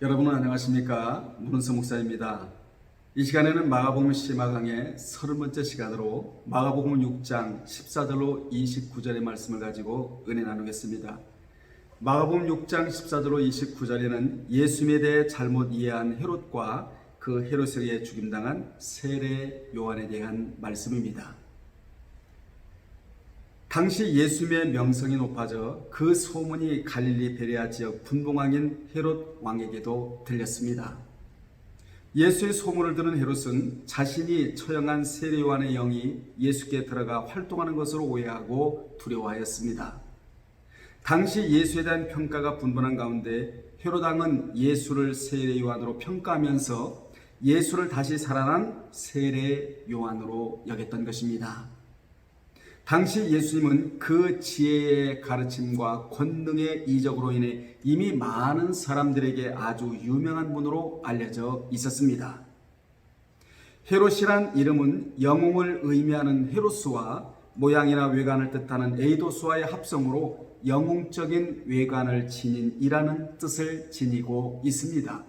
여러분 안녕하십니까? 문은서 목사입니다. 이 시간에는 마가복음 시마강의 30번째 시간으로 마가복음 6장 14절로 29절의 말씀을 가지고 은혜 나누겠습니다. 마가복음 6장 14절로 29절에는 예수님에 대해 잘못 이해한 헤롯과 그 헤롯에게 죽임당한 세례 요한에 대한 말씀입니다. 당시 예수님의 명성이 높아져 그 소문이 갈릴리 베레아 지역 분봉왕인 헤롯 왕에게도 들렸습니다. 예수의 소문을 들은 헤롯은 자신이 처형한 세례 요한의 영이 예수께 들어가 활동하는 것으로 오해하고 두려워하였습니다. 당시 예수에 대한 평가가 분분한 가운데 헤롯 왕은 예수를 세례 요한으로 평가하면서 예수를 다시 살아난 세례 요한으로 여겼던 것입니다. 당시 예수님은 그 지혜의 가르침과 권능의 이적으로 인해 이미 많은 사람들에게 아주 유명한 분으로 알려져 있었습니다. 헤롯이란 이름은 영웅을 의미하는 헤로스와 모양이나 외관을 뜻하는 에이도스와의 합성으로 영웅적인 외관을 지닌 이라는 뜻을 지니고 있습니다.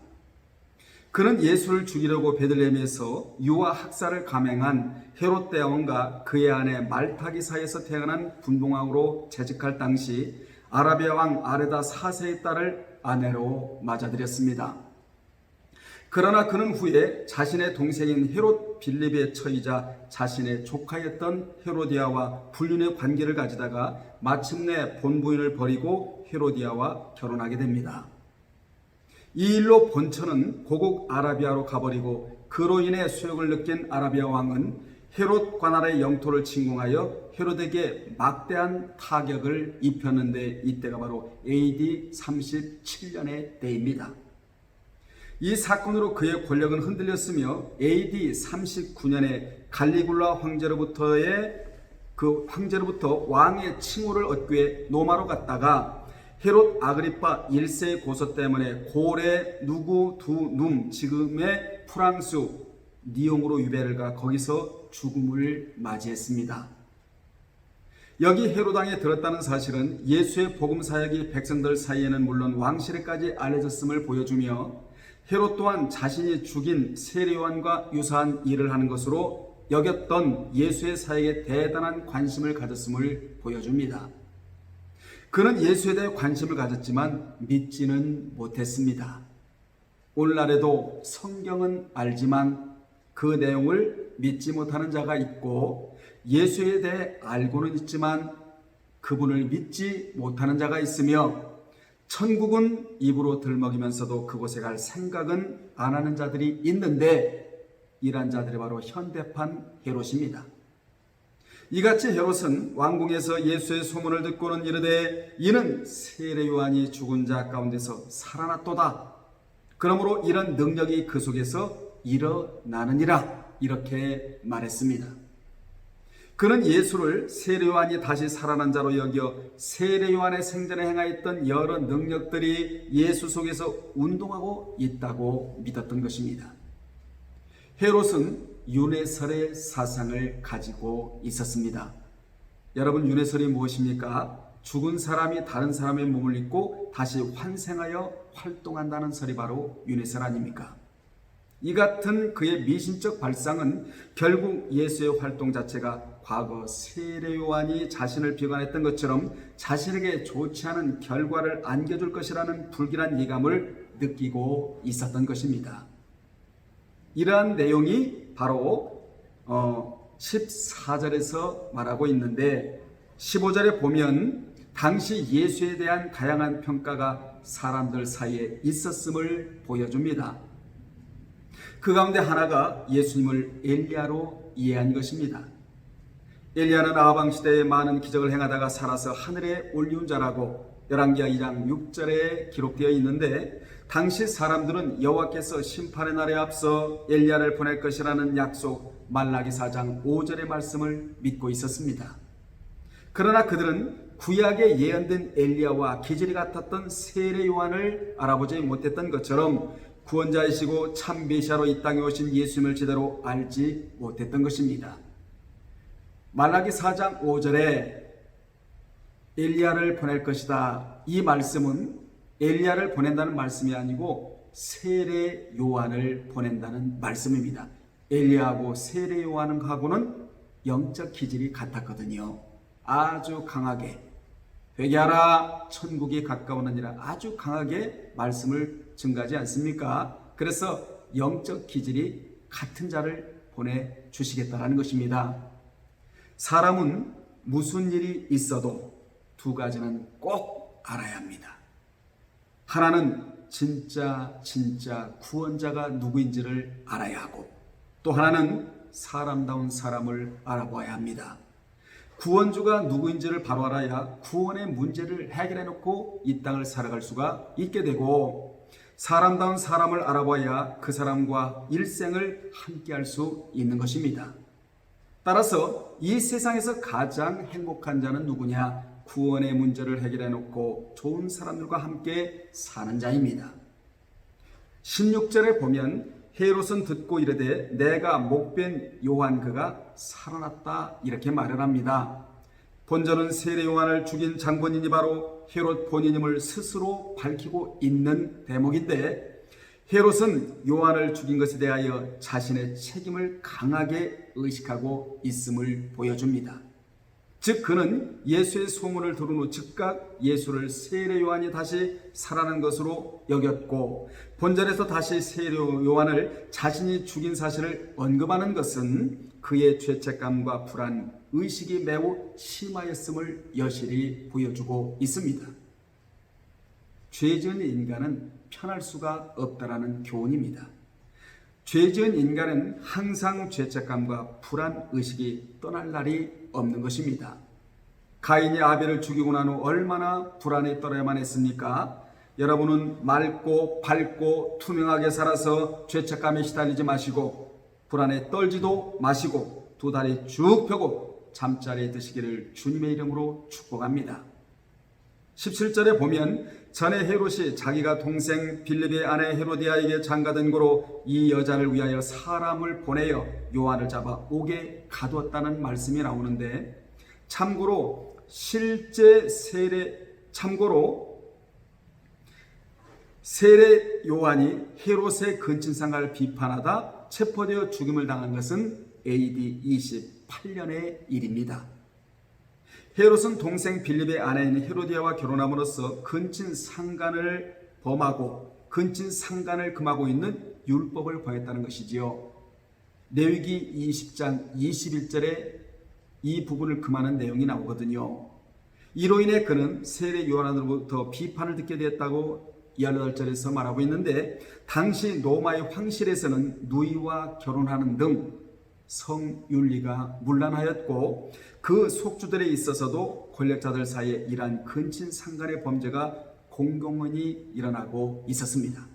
그는 예수를 죽이려고 베들레헴에서 유아 학살을 감행한 헤롯 대왕과 그의 아내 말타기 사이에서 태어난 분봉왕으로 재직할 당시 아라비아 왕 아레다 4세의 딸을 아내로 맞아들였습니다. 그러나 그는 후에 자신의 동생인 헤롯 빌립의 처이자 자신의 조카였던 헤로디아와 불륜의 관계를 가지다가 마침내 본부인을 버리고 헤로디아와 결혼하게 됩니다. 이 일로 본처는 고국 아라비아로 가버리고 그로 인해 수욕을 느낀 아라비아 왕은 헤롯 관할의 영토를 침공하여 헤롯에게 막대한 타격을 입혔는데 이때가 바로 AD 37년의 때입니다. 이 사건으로 그의 권력은 흔들렸으며 AD 39년에 갈리굴라 황제로부터 왕의 칭호를 얻기 위해 로마로 갔다가 헤롯 아그리파 1세의 고소 때문에 고레 누구 두 눔 지금의 프랑스 니옹으로 유배를 가 거기서 죽음을 맞이했습니다. 여기 헤롯 왕에 들었다는 사실은 예수의 복음 사역이 백성들 사이에는 물론 왕실에까지 알려졌음을 보여주며 헤롯 또한 자신이 죽인 세례 요한과 유사한 일을 하는 것으로 여겼던 예수의 사역에 대단한 관심을 가졌음을 보여줍니다. 그는 예수에 대해 관심을 가졌지만 믿지는 못했습니다. 오늘날에도 성경은 알지만 그 내용을 믿지 못하는 자가 있고 예수에 대해 알고는 있지만 그분을 믿지 못하는 자가 있으며 천국은 입으로 들먹이면서도 그곳에 갈 생각은 안 하는 자들이 있는데 이러한 자들이 바로 현대판 헤롯입니다. 이같이 헤롯은 왕궁에서 예수의 소문을 듣고는 이르되 이는 세례 요한이 죽은 자 가운데서 살아났도다. 그러므로 이런 능력이 그 속에서 일어나느니라 이렇게 말했습니다. 그는 예수를 세례 요한이 다시 살아난 자로 여겨 세례 요한의 생전에 행하였던 여러 능력들이 예수 속에서 운동하고 있다고 믿었던 것입니다. 헤롯은 윤회설의 사상을 가지고 있었습니다. 여러분, 윤회설이 무엇입니까? 죽은 사람이 다른 사람의 몸을 입고 다시 환생하여 활동한다는 설이 바로 윤회설 아닙니까? 이 같은 그의 미신적 발상은 결국 예수의 활동 자체가 과거 세례 요한이 자신을 비관했던 것처럼 자신에게 좋지 않은 결과를 안겨줄 것이라는 불길한 예감을 느끼고 있었던 것입니다. 이러한 내용이 바로 14절에서 말하고 있는데 15절에 보면 당시 예수에 대한 다양한 평가가 사람들 사이에 있었음을 보여줍니다. 그 가운데 하나가 예수님을 엘리야로 이해한 것입니다. 엘리야는 아하방 시대에 많은 기적을 행하다가 살아서 하늘에 올리운 자라고 열왕기하 2장 6절에 기록되어 있는데 당시 사람들은 여호와께서 심판의 날에 앞서 엘리야를 보낼 것이라는 약속 말라기 4장 5절의 말씀을 믿고 있었습니다. 그러나 그들은 구약에 예언된 엘리야와 기질이 같았던 세례 요한을 알아보지 못했던 것처럼 구원자이시고 참 메시아로 이 땅에 오신 예수님을 제대로 알지 못했던 것입니다. 말라기 4장 5절에 엘리야를 보낼 것이다. 이 말씀은 엘리야를 보낸다는 말씀이 아니고 세례 요한을 보낸다는 말씀입니다. 엘리야하고 세례 요한하고는 영적 기질이 같았거든요. 아주 강하게 회개하라 천국이 가까우느니라 아주 강하게 말씀을 증가하지 않습니까? 그래서 영적 기질이 같은 자를 보내주시겠다라는 것입니다. 사람은 무슨 일이 있어도 두 가지는 꼭 알아야 합니다. 하나는 진짜 구원자가 누구인지를 알아야 하고, 또 하나는 사람다운 사람을 알아봐야 합니다. 구원주가 누구인지를 바로 알아야 구원의 문제를 해결해 놓고 이 땅을 살아갈 수가 있게 되고, 사람다운 사람을 알아봐야 그 사람과 일생을 함께 할 수 있는 것입니다. 따라서 이 세상에서 가장 행복한 자는 누구냐? 구원의 문제를 해결해 놓고 좋은 사람들과 함께 사는 자입니다. 16절에 보면 헤롯은 듣고 이르되 내가 목변 요한 그가 살아났다 이렇게 말을 합니다. 본전은 세례 요한을 죽인 장본인이 바로 헤롯 본인임을 스스로 밝히고 있는 대목인데, 헤롯은 요한을 죽인 것에 대하여 자신의 책임을 강하게 의식하고 있음을 보여줍니다. 즉 그는 예수의 소문을 들은 후 즉각 예수를 세례 요한이 다시 살아난 것으로 여겼고, 본전에서 다시 세례 요한을 자신이 죽인 사실을 언급하는 것은 그의 죄책감과 불안, 의식이 매우 심하였음을 여실히 보여주고 있습니다. 죄 지은 인간은 편할 수가 없다라는 교훈입니다. 죄 지은 인간은 항상 죄책감과 불안, 의식이 떠날 날이 없는 것입니다. 가인이 아벨을 죽이고 난 후 얼마나 불안에 떨어야만 했습니까? 여러분은 맑고 밝고 투명하게 살아서 죄책감에 시달리지 마시고 불안에 떨지도 마시고 두 다리 쭉 펴고 잠자리에 드시기를 주님의 이름으로 축복합니다. 17절에 보면 전에 헤롯이 자기가 동생 빌립의 아내 헤로디아에게 장가든 고로 이 여자를 위하여 사람을 보내어 요한을 잡아 옥에 가두었다는 말씀이 나오는데, 참고로 세례 요한이 헤롯의 근친상가를 비판하다 체포되어 죽임을 당한 것은 AD 28년의 일입니다. 헤롯은 동생 빌립의 아내인 헤로디아와 결혼함으로써 근친상간을 범하고 근친상간을 금하고 있는 율법을 범했다는 것이지요. 레위기 20장 21절에 이 부분을 금하는 내용이 나오거든요. 이로 인해 그는 세례 요한으로부터 비판을 듣게 되었다고 18절에서 말하고 있는데, 당시 로마의 황실에서는 누이와 결혼하는 등 성윤리가 문란하였고, 그 속주들에 있어서도 권력자들 사이에 이러한 근친상간의 범죄가 공공연히 일어나고 있었습니다.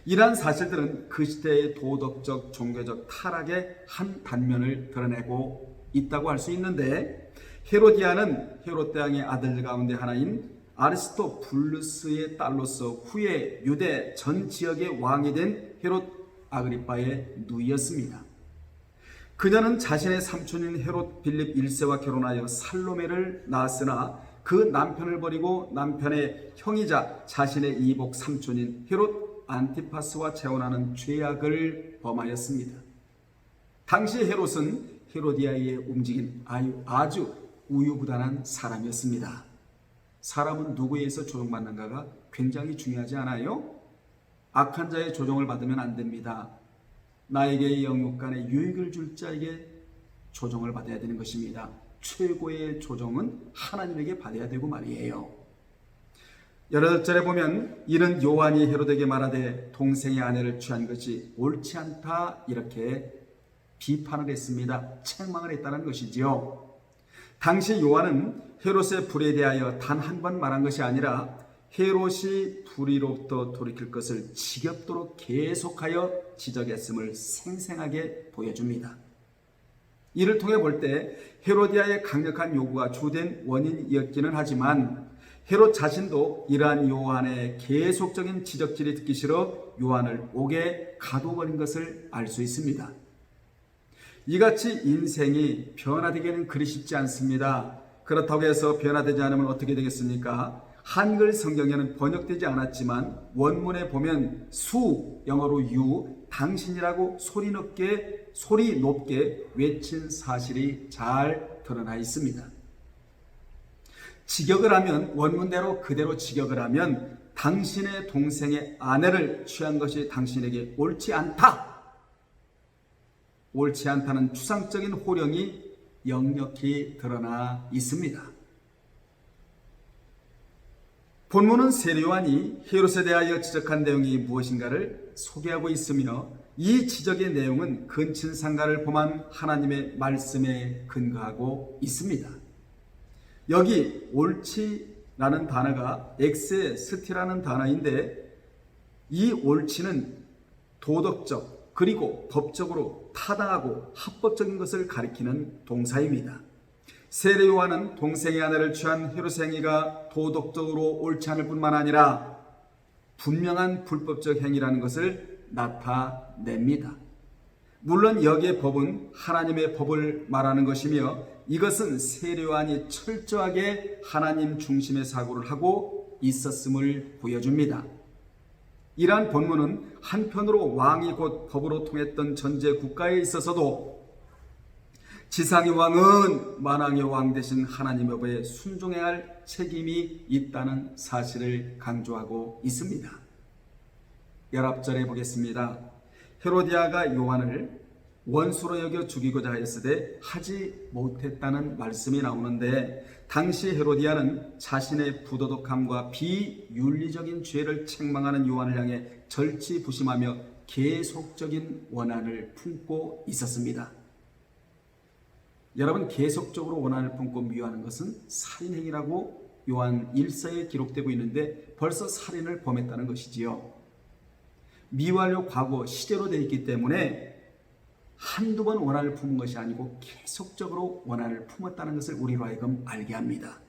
이러한 사실들은 그 시대의 도덕적, 종교적 타락의 한 단면을 드러내고 있다고 할 수 있는데, 헤로디아는 헤롯 대왕의 아들 가운데 하나인 아리스토블루스의 딸로서 후에 유대 전 지역의 왕이 된 헤롯 아그리빠의 누이였습니다. 그녀는 자신의 삼촌인 헤롯 빌립 1세와 결혼하여 살로메를 낳았으나 그 남편을 버리고 남편의 형이자 자신의 이복 삼촌인 헤롯 안티파스와 재혼하는 죄악을 범하였습니다. 당시 헤롯은 헤로디아의 움직인 아주 우유부단한 사람이었습니다. 사람은 누구에 의해서 조종받는가가 굉장히 중요하지 않아요? 악한 자의 조종을 받으면 안 됩니다. 나에게 영육간에 유익을 줄 자에게 조종을 받아야 되는 것입니다. 최고의 조종은 하나님에게 받아야 되고 말이에요. 18절에 보면 이는 요한이 헤롯에게 말하되 동생의 아내를 취한 것이 옳지 않다 이렇게 비판을 했습니다. 책망을 했다는 것이지요. 당시 요한은 헤롯의 불에 대하여 단 한 번 말한 것이 아니라 헤롯이 불의로부터 돌이킬 것을 지겹도록 계속하여 지적했음을 생생하게 보여줍니다. 이를 통해 볼 때 헤로디아의 강력한 요구가 주된 원인이었기는 하지만 헤롯 자신도 이러한 요한의 계속적인 지적질이 듣기 싫어 요한을 옥에 가둬버린 것을 알 수 있습니다. 이같이 인생이 변화되기는 그리 쉽지 않습니다. 그렇다고 해서 변화되지 않으면 어떻게 되겠습니까? 한글 성경에는 번역되지 않았지만 원문에 보면 수, 영어로 유, 당신이라고 소리 높게 외친 사실이 잘 드러나 있습니다. 직역을 하면, 원문대로 그대로 직역을 하면 당신의 동생의 아내를 취한 것이 당신에게 옳지 않다. 옳지 않다는 추상적인 호령이 역력히 드러나 있습니다. 본문은 세례 요한이 헤롯에 대하여 지적한 내용이 무엇인가를 소개하고 있으며, 이 지적의 내용은 근친상가를 범한 하나님의 말씀에 근거하고 있습니다. 여기 옳지라는 단어가 엑세스티라는 단어인데, 이 옳지는 도덕적 그리고 법적으로 타당하고 합법적인 것을 가리키는 동사입니다. 세례 요한은 동생의 아내를 취한 헤롯의 행위가 도덕적으로 옳지 않을 뿐만 아니라 분명한 불법적 행위라는 것을 나타냅니다. 물론 여기에 법은 하나님의 법을 말하는 것이며, 이것은 세례 요한이 철저하게 하나님 중심의 사고를 하고 있었음을 보여줍니다. 이러한 본문은 한편으로 왕이 곧 법으로 통했던 전제 국가에 있어서도 지상의 왕은 만왕의 왕 되신 하나님의 법에 순종해야 할 책임이 있다는 사실을 강조하고 있습니다. 11절에 보겠습니다. 헤로디아가 요한을 원수로 여겨 죽이고자 하였으되 하지 못했다는 말씀이 나오는데, 당시 헤로디아는 자신의 부도덕함과 비윤리적인 죄를 책망하는 요한을 향해 절치부심하며 계속적인 원한을 품고 있었습니다. 여러분, 계속적으로 원한을 품고 미워하는 것은 살인행위라고 요한 1서에 기록되고 있는데 벌써 살인을 범했다는 것이지요. 미워하려 과거 시제로 되어 있기 때문에 한두 번 원한을 품은 것이 아니고 계속적으로 원한을 품었다는 것을 우리로 하여금 알게 합니다.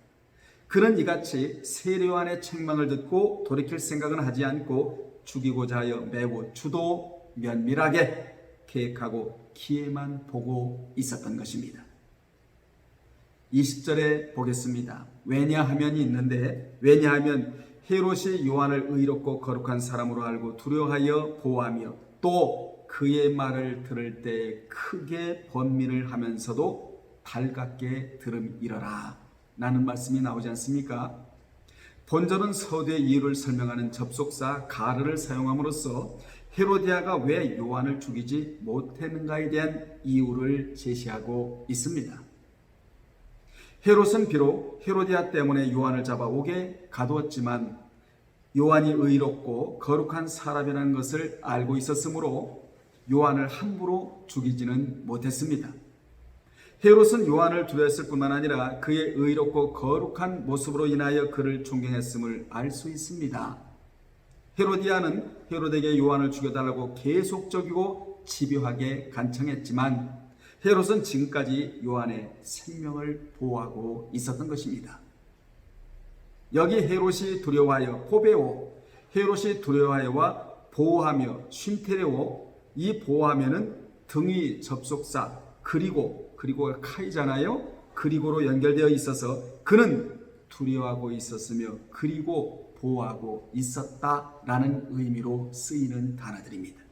그는 이같이 세례 요한의 책망을 듣고 돌이킬 생각은 하지 않고 죽이고자 하여 매우 주도 면밀하게 계획하고 기회만 보고 있었던 것입니다. 20절에 보겠습니다. 왜냐하면이 있는데, 왜냐하면 헤롯이 요한을 의롭고 거룩한 사람으로 알고 두려워하여 보호하며 또 그의 말을 들을 때 크게 번민을 하면서도 달갑게 들음이러라 라는 말씀이 나오지 않습니까? 본절은 서두의 이유를 설명하는 접속사 가르를 사용함으로써 헤로디아가 왜 요한을 죽이지 못했는가에 대한 이유를 제시하고 있습니다. 헤롯은 비록 헤로디아 때문에 요한을 잡아 옥에 가두었지만 요한이 의롭고 거룩한 사람이라는 것을 알고 있었으므로 요한을 함부로 죽이지는 못했습니다. 헤롯은 요한을 두려워했을 뿐만 아니라 그의 의롭고 거룩한 모습으로 인하여 그를 존경했음을 알 수 있습니다. 헤로디아는 헤롯에게 요한을 죽여달라고 계속적이고 집요하게 간청했지만 헤롯은 지금까지 요한의 생명을 보호하고 있었던 것입니다. 여기 헤롯이 두려워하여 포베오, 헤롯이 두려워하여와 보호하며 쉰테레오, 이 보호하면은 등위 접속사 그리고가 카이잖아요. 그리고로 연결되어 있어서 그는 두려워하고 있었으며 그리고 보호하고 있었다라는 의미로 쓰이는 단어들입니다.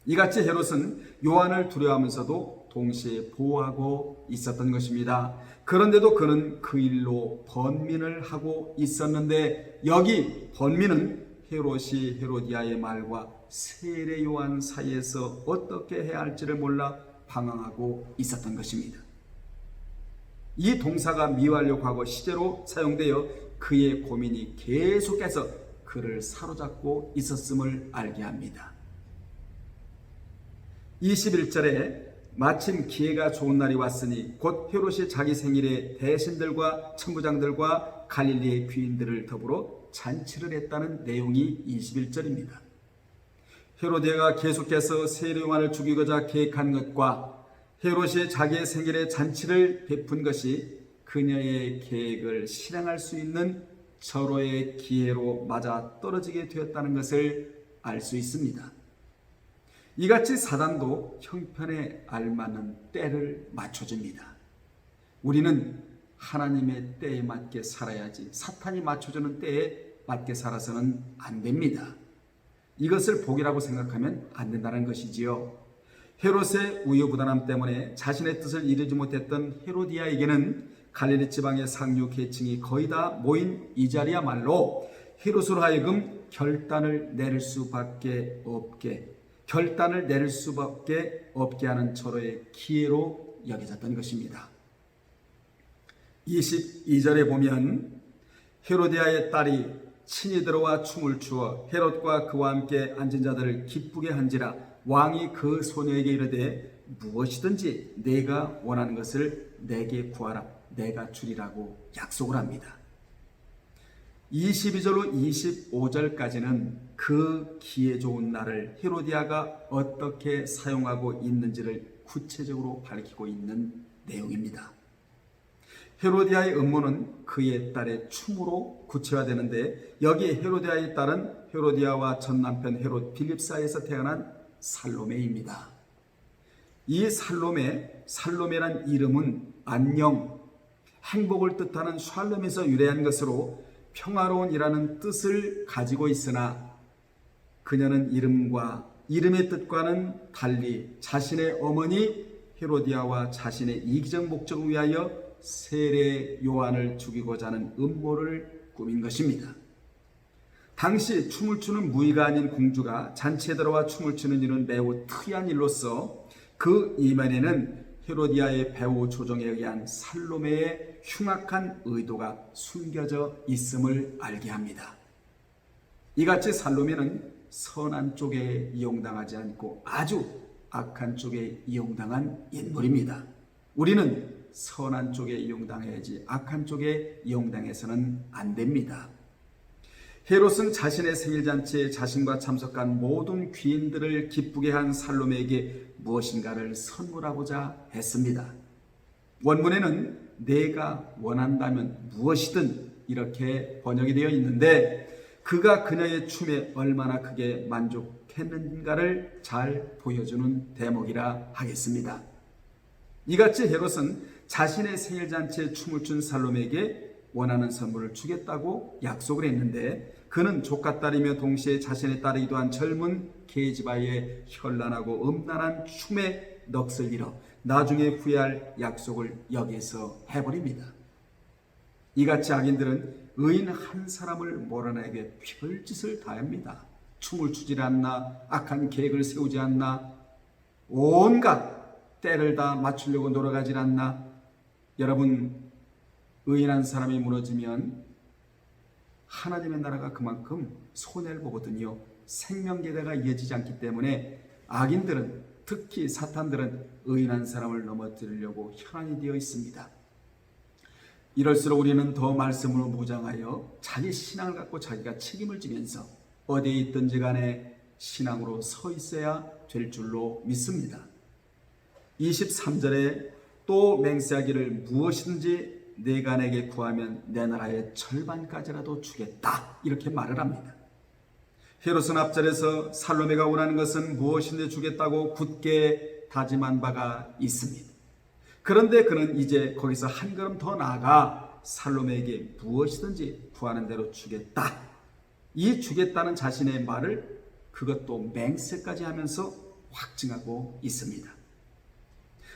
이같이 헤롯은 요한을 두려워하면서도 동시에 보호하고 있었던 것입니다. 그런데도 그는 그 일로 번민을 하고 있었는데, 여기 번민은 헤롯이 헤로디아의 말과 세례 요한 사이에서 어떻게 해야 할지를 몰라 방황하고 있었던 것입니다. 이 동사가 미완료 과거 시제로 사용되어 그의 고민이 계속해서 그를 사로잡고 있었음을 알게 합니다. 21절에 마침 기회가 좋은 날이 왔으니 곧 헤롯이 자기 생일에 대신들과 천부장들과 갈릴리의 귀인들을 더불어 잔치를 했다는 내용이 21절입니다. 헤로디아가 계속해서 세례 요한을 죽이고자 계획한 것과 헤롯이 자기의 생일에 잔치를 베푼 것이 그녀의 계획을 실행할 수 있는 절호의 기회로 맞아 떨어지게 되었다는 것을 알 수 있습니다. 이같이 사단도 형편에 알맞는 때를 맞춰줍니다. 우리는 하나님의 때에 맞게 살아야지 사탄이 맞춰주는 때에 맞게 살아서는 안 됩니다. 이것을 복이라고 생각하면 안 된다는 것이지요. 헤롯의 우유부단함 때문에 자신의 뜻을 이루지 못했던 헤로디아에게는 갈릴리 지방의 상류 계층이 거의 다 모인 이 자리야말로 헤롯으로 하여금 결단을 내릴 수밖에 없게 하는 절호의 기회로 여겨졌던 것입니다. 22절에 보면 헤로디아의 딸이 친히 들어와 춤을 추어 헤롯과 그와 함께 앉은 자들을 기쁘게 한지라 왕이 그 소녀에게 이르되 무엇이든지 내가 원하는 것을 내게 구하라 내가 주리라고 약속을 합니다. 22절로 25절까지는 그 기회 좋은 날을 헤로디아가 어떻게 사용하고 있는지를 구체적으로 밝히고 있는 내용입니다. 헤로디아의 음모는 그의 딸의 춤으로 구체화되는데 여기 헤로디아의 딸은 헤로디아와 전 남편 헤롯 빌립 사이에서 태어난 살로메입니다. 이 살로메란 이름은 안녕, 행복을 뜻하는 샬롬에서 유래한 것으로 평화로운이라는 뜻을 가지고 있으나 그녀는 이름의 뜻과는 달리 자신의 어머니 헤로디아와 자신의 이기적 목적을 위하여 세례 요한을 죽이고자 하는 음모를 꾸민 것입니다. 당시 춤을 추는 무의가 아닌 공주가 잔치에 들어와 춤을 추는 일은 매우 특이한 일로서 그 이면에는 헤로디아의 배후 조정에 의한 살로메의 흉악한 의도가 숨겨져 있음을 알게 합니다. 이같이 살로메는 선한 쪽에 이용당하지 않고 아주 악한 쪽에 이용당한 인물입니다. 우리는 선한 쪽에 이용당해야지 악한 쪽에 이용당해서는 안 됩니다. 헤롯은 자신의 생일잔치에 자신과 참석한 모든 귀인들을 기쁘게 한 살로메에게 무엇인가를 선물하고자 했습니다. 원문에는 내가 원한다면 무엇이든 이렇게 번역이 되어 있는데 그가 그녀의 춤에 얼마나 크게 만족했는가를 잘 보여주는 대목이라 하겠습니다. 이같이 헤롯은 자신의 생일잔치에 춤을 춘 살로메에게 원하는 선물을 주겠다고 약속을 했는데 그는 조카딸이며 동시에 자신의 딸이기도 한 젊은 게지바의 현란하고 음란한 춤에 넋을 잃어 나중에 후회할 약속을 여기에서 해버립니다. 이같이 악인들은 의인 한 사람을 몰아내게 별짓을 다합니다. 춤을 추지 않나, 악한 계획을 세우지 않나, 온갖 때를 다 맞추려고 노력하지 않나. 여러분, 의인한 사람이 무너지면 하나님의 나라가 그만큼 손해를 보거든요. 생명계대가 이어지지 않기 때문에 악인들은, 특히 사탄들은 의인한 사람을 넘어뜨리려고 혈안이 되어 있습니다. 이럴수록 우리는 더 말씀으로 무장하여 자기 신앙을 갖고 자기가 책임을 지면서 어디에 있든지 간에 신앙으로 서 있어야 될 줄로 믿습니다. 23절에 또 맹세하기를 무엇이든지 내가 내게 구하면 내 나라의 절반까지라도 주겠다 이렇게 말을 합니다. 헤롯은 앞절에서 살로메가 원하는 것은 무엇인지 주겠다고 굳게 다짐한 바가 있습니다. 그런데 그는 이제 거기서 한 걸음 더 나아가 살로메에게 무엇이든지 구하는 대로 주겠다. 이 주겠다는 자신의 말을 그것도 맹세까지 하면서 확증하고 있습니다.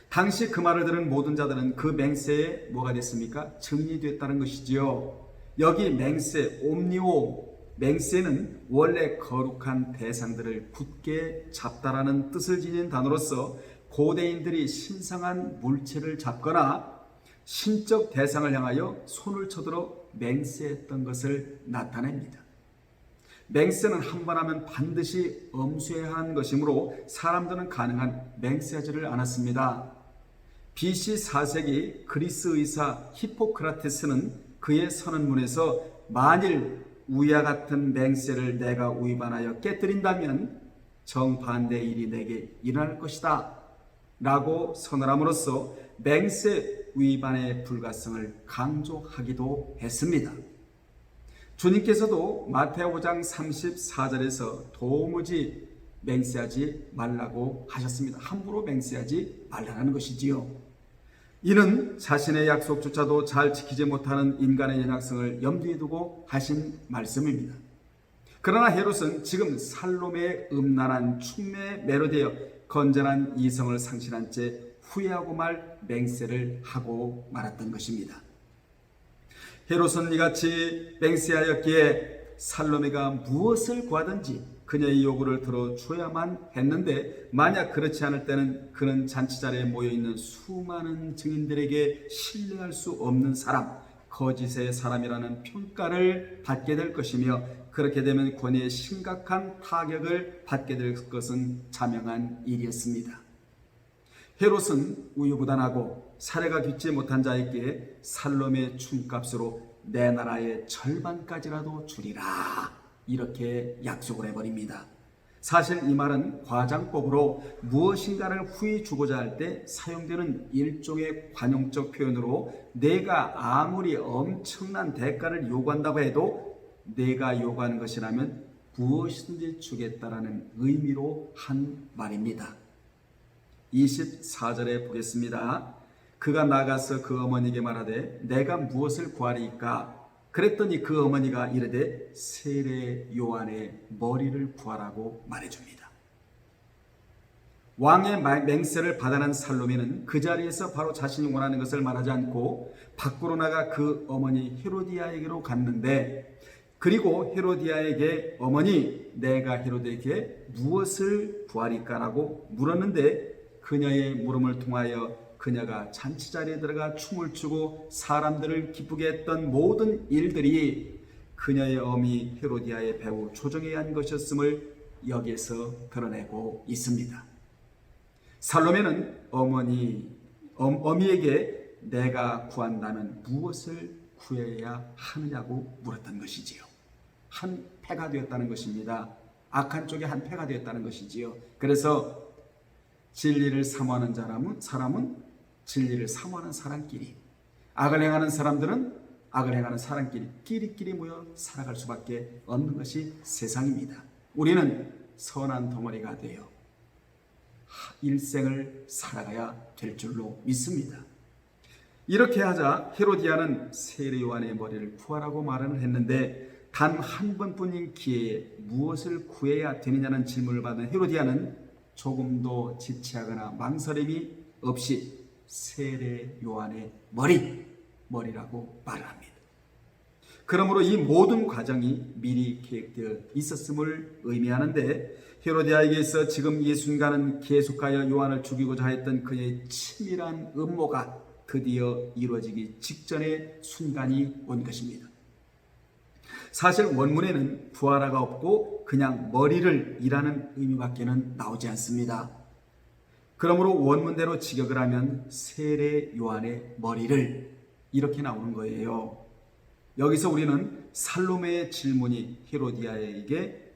당시 그 말을 들은 모든 자들은 그 맹세에 뭐가 됐습니까? 정리됐다는 것이지요. 여기 맹세, 옴니오, 맹세는 원래 거룩한 대상들을 굳게 잡다라는 뜻을 지닌 단어로서 고대인들이 신성한 물체를 잡거나 신적 대상을 향하여 손을 쳐들어 맹세했던 것을 나타냅니다. 맹세는 한 번 하면 반드시 엄수해야 하는 것이므로 사람들은 가능한 맹세하지를 않았습니다. BC 4세기 그리스 의사 히포크라테스는 그의 선언문에서 만일 우리와 같은 맹세를 내가 위반하여 깨뜨린다면 정반대의 일이 내게 일어날 것이다 라고 선언함으로써 맹세 위반의 불가성을 강조하기도 했습니다. 주님께서도 마태오 5장 34절에서 도무지 맹세하지 말라고 하셨습니다. 함부로 맹세하지 말라는 것이지요. 이는 자신의 약속조차도 잘 지키지 못하는 인간의 연약성을 염두에 두고 하신 말씀입니다. 그러나 헤롯은 지금 살로메의 음란한 춤에 매료되어 건전한 이성을 상실한 채 후회하고 말 맹세를 하고 말았던 것입니다. 헤롯은 이같이 맹세하였기에 살로메가 무엇을 구하든지 그녀의 요구를 들어줘야만 했는데, 만약 그렇지 않을 때는 그는 잔치자리에 모여있는 수많은 증인들에게 신뢰할 수 없는 사람, 거짓의 사람이라는 평가를 받게 될 것이며, 그렇게 되면 권위에 심각한 타격을 받게 될 것은 자명한 일이었습니다. 헤롯은 우유부단하고 사례가 뒤지 못한 자에게 살로메의 춤값으로 내 나라의 절반까지라도 주리라, 이렇게 약속을 해버립니다. 사실 이 말은 과장법으로 무엇인가를 후히 주고자 할 때 사용되는 일종의 관용적 표현으로, 내가 아무리 엄청난 대가를 요구한다고 해도 내가 요구하는 것이라면 무엇이든지 주겠다라는 의미로 한 말입니다. 24절에 보겠습니다. 그가 나가서 그 어머니에게 말하되 내가 무엇을 구하리까? 그랬더니 그 어머니가 이르되 세례 요한의 머리를 구하라고 말해줍니다. 왕의 맹세를 받아낸 살로메는 그 자리에서 바로 자신이 원하는 것을 말하지 않고 밖으로 나가 그 어머니 헤로디아에게로 갔는데, 그리고 헤로디아에게 어머니, 내가 헤로데에게 무엇을 구하리까라고 물었는데, 그녀의 물음을 통하여 그녀가 잔치자리에 들어가 춤을 추고 사람들을 기쁘게 했던 모든 일들이 그녀의 어미 헤로디아의 배후 조정에 의한 것이었음을 여기에서 드러내고 있습니다. 살로메는 어미에게 내가 구한다면 무엇을 구해야 하느냐고 물었던 것이지요. 한 패가 되었다는 것입니다. 악한 쪽에 한 패가 되었다는 것이지요. 그래서 진리를 사모하는 사람은 진리를 사모하는 사람끼리, 악을 행하는 사람들은 악을 행하는 사람끼리 끼리끼리 모여 살아갈 수밖에 없는 것이 세상입니다. 우리는 선한 덩어리가 되어 일생을 살아가야 될 줄로 믿습니다. 이렇게 하자 헤로디아는 세례 요한의 머리를 구하라고 말을 했는데, 단 한 번뿐인 기회에 무엇을 구해야 되느냐는 질문을 받은 헤로디아는 조금도 지체하거나 망설임이 없이 세례 요한의 머리라고 말을 합니다. 그러므로 이 모든 과정이 미리 계획되어 있었음을 의미하는데, 헤로디아에게서 지금 이 순간은 계속하여 요한을 죽이고자 했던 그의 치밀한 음모가 드디어 이루어지기 직전의 순간이 온 것입니다. 사실 원문에는 부하라가 없고 그냥 머리를 이라는 의미밖에는 나오지 않습니다. 그러므로 원문대로 직역을 하면 세례 요한의 머리를, 이렇게 나오는 거예요. 여기서 우리는 살로메의 질문이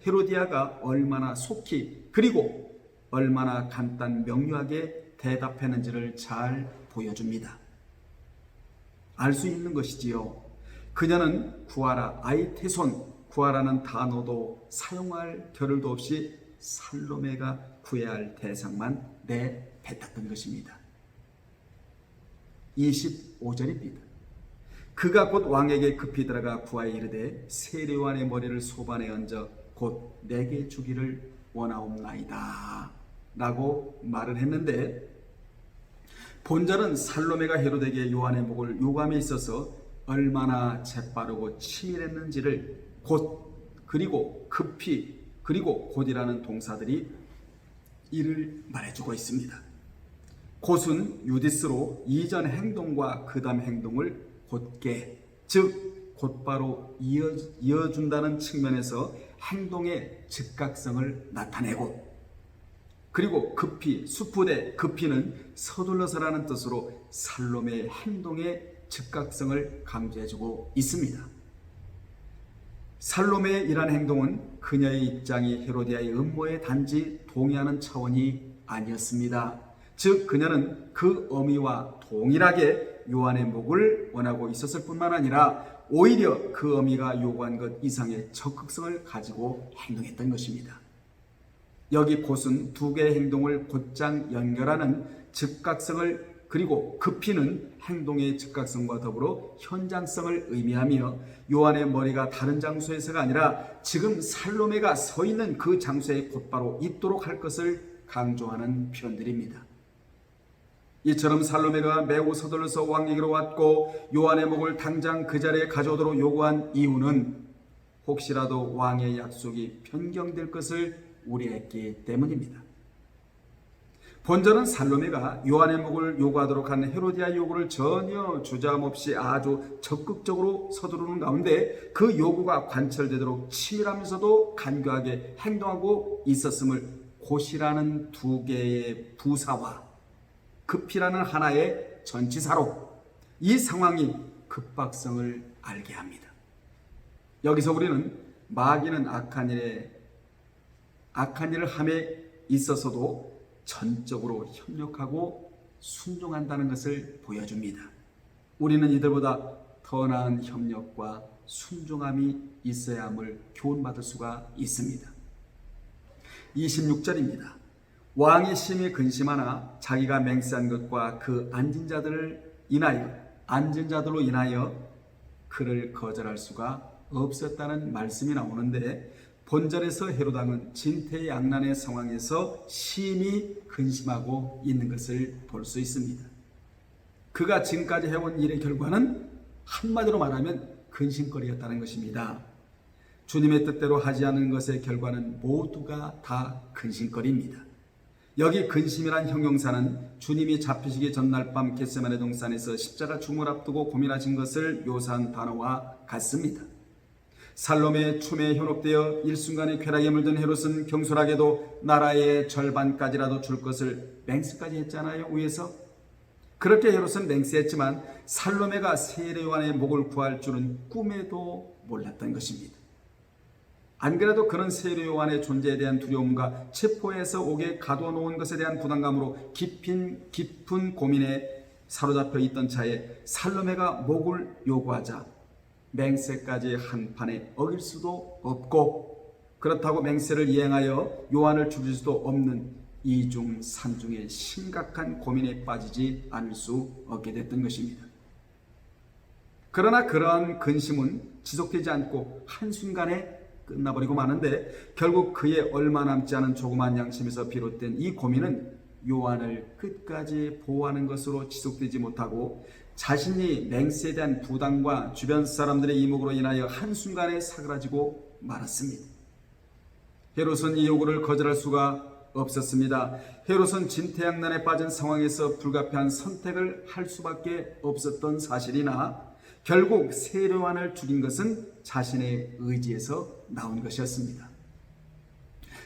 헤로디아가 얼마나 속히 그리고 얼마나 간단 명료하게 대답했는지를 잘 보여줍니다. 알 수 있는 것이지요. 그녀는 구하라, 아이테손, 구하라는 단어도 사용할 겨를도 없이 살로메가 구해야 할 대상만 내뱉었던 것입니다. 25절입니다. 그가 곧 왕에게 급히 들어가 구하여 이르되 세례 요한의 머리를 소반에 얹어 곧 내게 주기를 원하옵나이다 라고 말을 했는데, 본절은 살로메가 헤로데에게 요한의 목을 요구함에 있어서 얼마나 재빠르고 치밀했는지를 그리고 급히 그리고 곧이라는 동사들이 이를 말해주고 있습니다. 곧은 유디스로 이전 행동과 그 다음 행동을 곧게, 즉 곧바로 이어준다는 측면에서 행동의 즉각성을 나타내고, 그리고 급히, 수푸대 급히는 서둘러서라는 뜻으로 살로메의 행동의 즉각성을 강조해주고 있습니다. 살로메의 이러한 행동은 그녀의 입장이 헤로디아의 음모에 단지 동의하는 차원이 아니었습니다. 즉 그녀는 그 어미와 동일하게 요한의 목을 원하고 있었을 뿐만 아니라 오히려 그 어미가 요구한 것 이상의 적극성을 가지고 행동했던 것입니다. 여기 곧은 두 개의 행동을 곧장 연결하는 즉각성을 그리고 급히는 행동의 즉각성과 더불어 현장성을 의미하며 요한의 머리가 다른 장소에서가 아니라 지금 살로메가 서 있는 그 장소에 곧바로 있도록 할 것을 강조하는 표현들입니다. 이처럼 살로메가 매우 서둘러서 왕에게로 왔고 요한의 목을 당장 그 자리에 가져오도록 요구한 이유는 혹시라도 왕의 약속이 변경될 것을 우려했기 때문입니다. 본절은 살로메가 요한의 목을 요구하도록 하는 헤로디아의 요구를 전혀 주저함없이 아주 적극적으로 서두르는 가운데 그 요구가 관철되도록 치밀하면서도 간교하게 행동하고 있었음을 곧이라는 두 개의 부사와 급이라는 하나의 전치사로 이 상황이 급박성을 알게 합니다. 여기서 우리는 마귀는 악한 일을 함에 있어서도 전적으로 협력하고 순종한다는 것을 보여줍니다. 우리는 이들보다 더 나은 협력과 순종함이 있어야 함을 교훈받을 수가 있습니다. 26절입니다. 왕이 심히 근심하나 자기가 맹세한 것과 그 앉은 자들로 인하여 그를 거절할 수가 없었다는 말씀이 나오는데 본절에서 헤롯 왕은 진퇴양난의 상황에서 심히 근심하고 있는 것을 볼 수 있습니다. 그가 지금까지 해온 일의 결과는 한마디로 말하면 근심거리였다는 것입니다. 주님의 뜻대로 하지 않은 것의 결과는 모두가 다 근심거리입니다. 여기 근심이란 형용사는 주님이 잡히시기 전날 밤 겟세마네 동산에서 십자가 죽음을 앞두고 고민하신 것을 묘사한 단어와 같습니다. 살로메의 춤에 현혹되어 일순간의 쾌락에 물든 헤롯은 경솔하게도 나라의 절반까지라도 줄 것을 맹세까지 했잖아요. 위에서 그렇게 헤롯은 맹세했지만 살로메가 세례 요한의 목을 구할 줄은 꿈에도 몰랐던 것입니다. 안 그래도 그런 세례 요한의 존재에 대한 두려움과 체포해서 옥에 가둬 놓은 것에 대한 부담감으로 깊은 고민에 사로잡혀 있던 차에 살로메가 목을 요구하자 맹세까지 한 판에 어길 수도 없고 그렇다고 맹세를 이행하여 요한을 죽일 수도 없는 이중 삼중의 심각한 고민에 빠지지 않을 수 없게 됐던 것입니다. 그러나 그러한 근심은 지속되지 않고 한순간에 끝나버리고 마는데 결국 그의 얼마 남지 않은 조그만 양심에서 비롯된 이 고민은 요한을 끝까지 보호하는 것으로 지속되지 못하고 자신이 맹세에 대한 부담과 주변 사람들의 이목으로 인하여 한순간에 사그라지고 말았습니다. 헤롯은 이 요구를 거절할 수가 없었습니다. 헤롯은 진퇴양난에 빠진 상황에서 불가피한 선택을 할 수밖에 없었던 사실이나 결국 세례 요한을 죽인 것은 자신의 의지에서 나온 것이었습니다.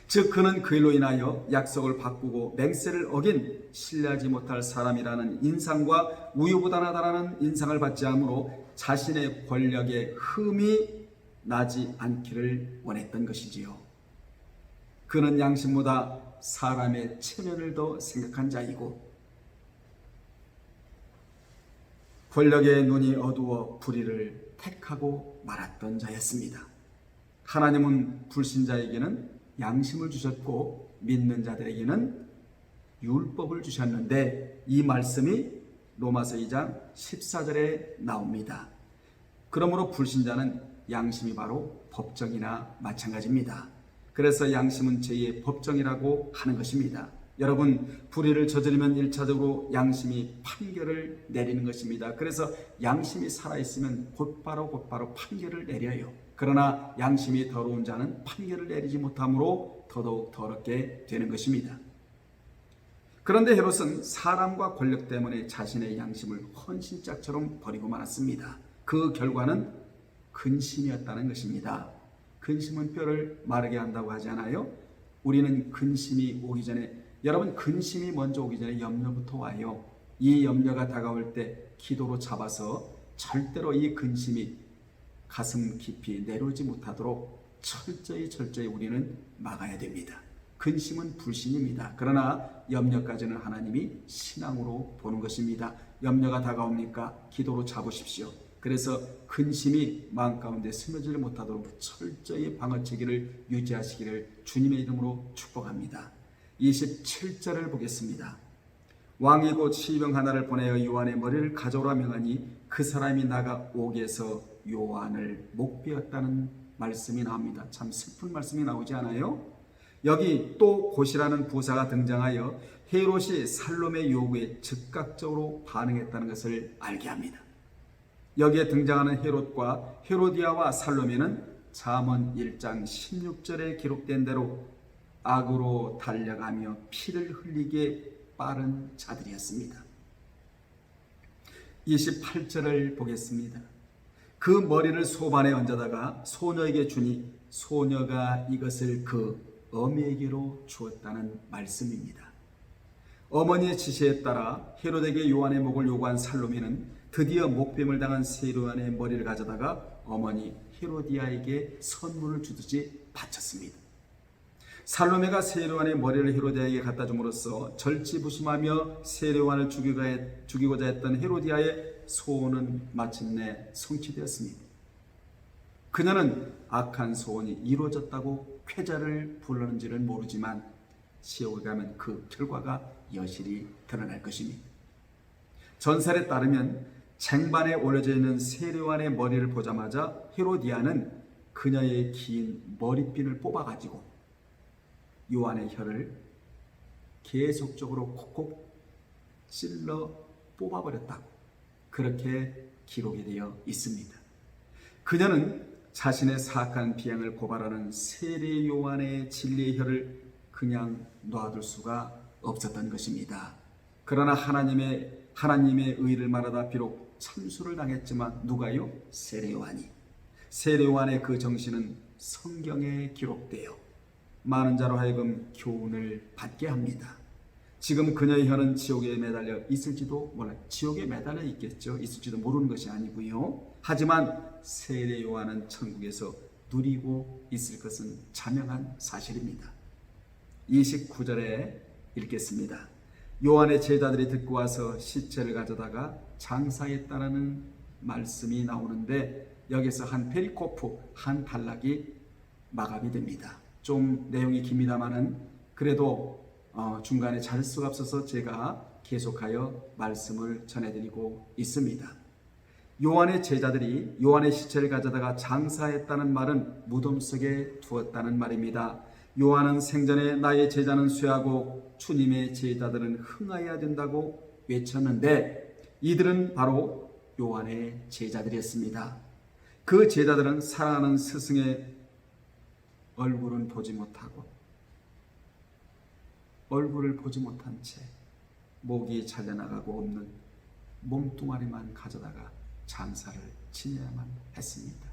즉 그는 그 일로 인하여 약속을 바꾸고 맹세를 어긴 신뢰하지 못할 사람이라는 인상과 우유부단하다라는 인상을 받지 않으므로 자신의 권력에 흠이 나지 않기를 원했던 것이지요. 그는 양심보다 사람의 체면을 더 생각한 자이고 권력의 눈이 어두워 불의를 택하고 말았던 자였습니다. 하나님은 불신자에게는 양심을 주셨고 믿는 자들에게는 율법을 주셨는데 이 말씀이 로마서 2장 14절에 나옵니다. 그러므로 불신자는 양심이 바로 법정이나 마찬가지입니다. 그래서 양심은 제2의 법정이라고 하는 것입니다. 여러분, 불의를 저지르면 1차적으로 양심이 판결을 내리는 것입니다. 그래서 양심이 살아있으면 곧바로 판결을 내려요. 그러나 양심이 더러운 자는 판결을 내리지 못함으로 더더욱 더럽게 되는 것입니다. 그런데 헤롯은 사람과 권력 때문에 자신의 양심을 헌신짝처럼 버리고 말았습니다. 그 결과는 근심이었다는 것입니다. 근심은 뼈를 마르게 한다고 하지 않아요? 우리는 근심이 오기 전에 여러분 근심이 먼저 오기 전에 염려부터 와요. 이 염려가 다가올 때 기도로 잡아서 절대로 이 근심이 가슴 깊이 내려오지 못하도록 철저히 우리는 막아야 됩니다. 근심은 불신입니다. 그러나 염려까지는 하나님이 신앙으로 보는 것입니다. 염려가 다가옵니까? 기도로 잡으십시오. 그래서 근심이 마음 가운데 스며들지 못하도록 철저히 방어체계를 유지하시기를 주님의 이름으로 축복합니다. 27절을 보겠습니다. 왕이 곧 시병 하나를 보내어 요한의 머리를 가져오라 명하니 그 사람이 나가 옥에서 요한을 목베었다는 말씀이 나옵니다. 참 슬픈 말씀이 나오지 않아요? 여기 또 곧이라는 부사가 등장하여 헤롯이 살롬의 요구에 즉각적으로 반응했다는 것을 알게 합니다. 여기에 등장하는 헤롯과 헤로디아와 살로메는 잠언 1장 16절에 기록된 대로 악으로 달려가며 피를 흘리게 빠른 자들이었습니다. 28절을 보겠습니다. 그 머리를 소반에 얹어다가 소녀에게 주니 소녀가 이것을 그 어미에게로 주었다는 말씀입니다. 어머니의 지시에 따라 헤롯에게 요한의 목을 요구한 살로메는 드디어 목뱀을 당한 세로안의 머리를 가져다가 어머니 헤로디아에게 선물을 주듯이 바쳤습니다. 살로메가 세로안의 머리를 헤로디아에게 갖다 줌으로써 절치부심하며 세로안을 죽이고자 했던 헤로디아의 소원은 마침내 성취되었습니다. 그녀는 악한 소원이 이루어졌다고 쾌자를 부르는지는 모르지만 시옥에 가면 그 결과가 여실히 드러날 것입니다. 전설에 따르면 쟁반에 올려져 있는 세례요한의 머리를 보자마자 헤로디아는 그녀의 긴 머리핀을 뽑아가지고 요한의 혀를 계속적으로 콕콕 찔러 뽑아버렸다고 그렇게 기록이 되어 있습니다. 그녀는 자신의 사악한 비행을 고발하는 세례 요한의 진리의 혀를 그냥 놔둘 수가 없었던 것입니다. 그러나 하나님의 의를 말하다 비록 참수를 당했지만 누가요? 세례 요한이. 세례 요한의 그 정신은 성경에 기록되어 많은 자로 하여금 교훈을 받게 합니다. 지금 그녀의 혀는 지옥에 매달려 있을지도 몰라요. 지옥에 매달려 있겠죠. 있을지도 모르는 것이 아니고요. 하지만 세례 요한은 천국에서 누리고 있을 것은 자명한 사실입니다. 29절에 읽겠습니다. 요한의 제자들이 듣고 와서 시체를 가져다가 장사했다는 말씀이 나오는데 여기서 한 페리코프, 한 단락이 마감이 됩니다. 좀 내용이 깁니다만은 그래도 중간에 찾을 수가 없어서 제가 계속하여 말씀을 전해드리고 있습니다. 요한의 제자들이 요한의 시체를 가져다가 장사했다는 말은 무덤 속에 두었다는 말입니다. 요한은 생전에 나의 제자는 쇠하고 주님의 제자들은 흥하여야 된다고 외쳤는데 이들은 바로 요한의 제자들이었습니다. 그 제자들은 사랑하는 스승의 얼굴은 보지 못하고 얼굴을 보지 못한 채 목이 잘려나가고 없는 몸뚱아리만 가져다가 장사를 지내야만 했습니다.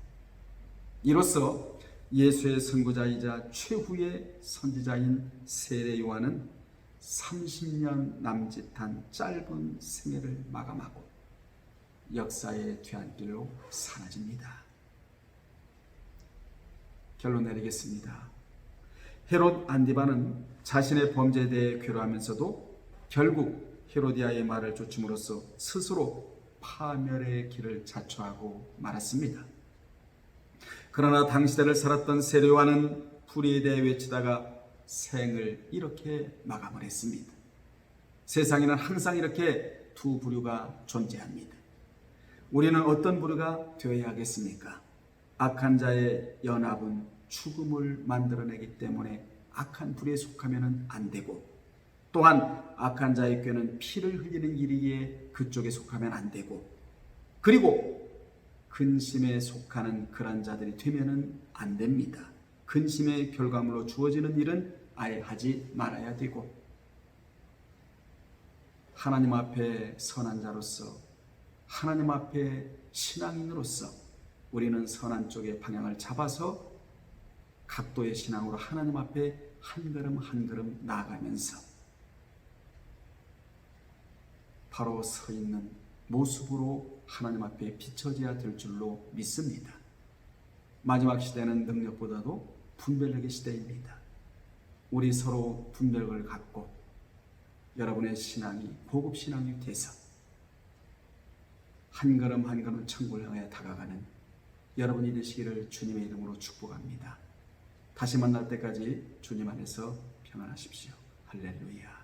이로써 예수의 선구자이자 최후의 선지자인 세례 요한은 30년 남짓한 짧은 생애를 마감하고 역사의 뒤안길로 사라집니다. 결론 내리겠습니다. 헤롯 안디바는 자신의 범죄에 대해 괴로워하면서도 결국 헤로디아의 말을 쫓음으로써 스스로 파멸의 길을 자초하고 말았습니다. 그러나 당시대를 살았던 세례 요한은 불의에 대해 외치다가 생을 이렇게 마감을 했습니다. 세상에는 항상 이렇게 두 부류가 존재합니다. 우리는 어떤 부류가 되어야 하겠습니까? 악한 자의 연합은 죽음을 만들어내기 때문에 악한 불에 속하면 안 되고, 또한 악한 자의 꾀는 피를 흘리는 일이기에 그쪽에 속하면 안 되고, 그리고 근심에 속하는 그런 자들이 되면은 안 됩니다. 근심의 결과물로 주어지는 일은 아예 하지 말아야 되고, 하나님 앞에 선한 자로서, 하나님 앞에 신앙인으로서 우리는 선한 쪽의 방향을 잡아서 각도의 신앙으로 하나님 앞에 한 걸음 한 걸음 나아가면서 바로 서 있는 모습으로 하나님 앞에 비춰져야 될 줄로 믿습니다. 마지막 시대는 능력보다도 분별력의 시대입니다. 우리 서로 분별력을 갖고 여러분의 신앙이 고급 신앙이 돼서 한 걸음 한 걸음 천국을 향해 다가가는 여러분이 되시기를 주님의 이름으로 축복합니다. 다시 만날 때까지 주님 안에서 평안하십시오. 할렐루야.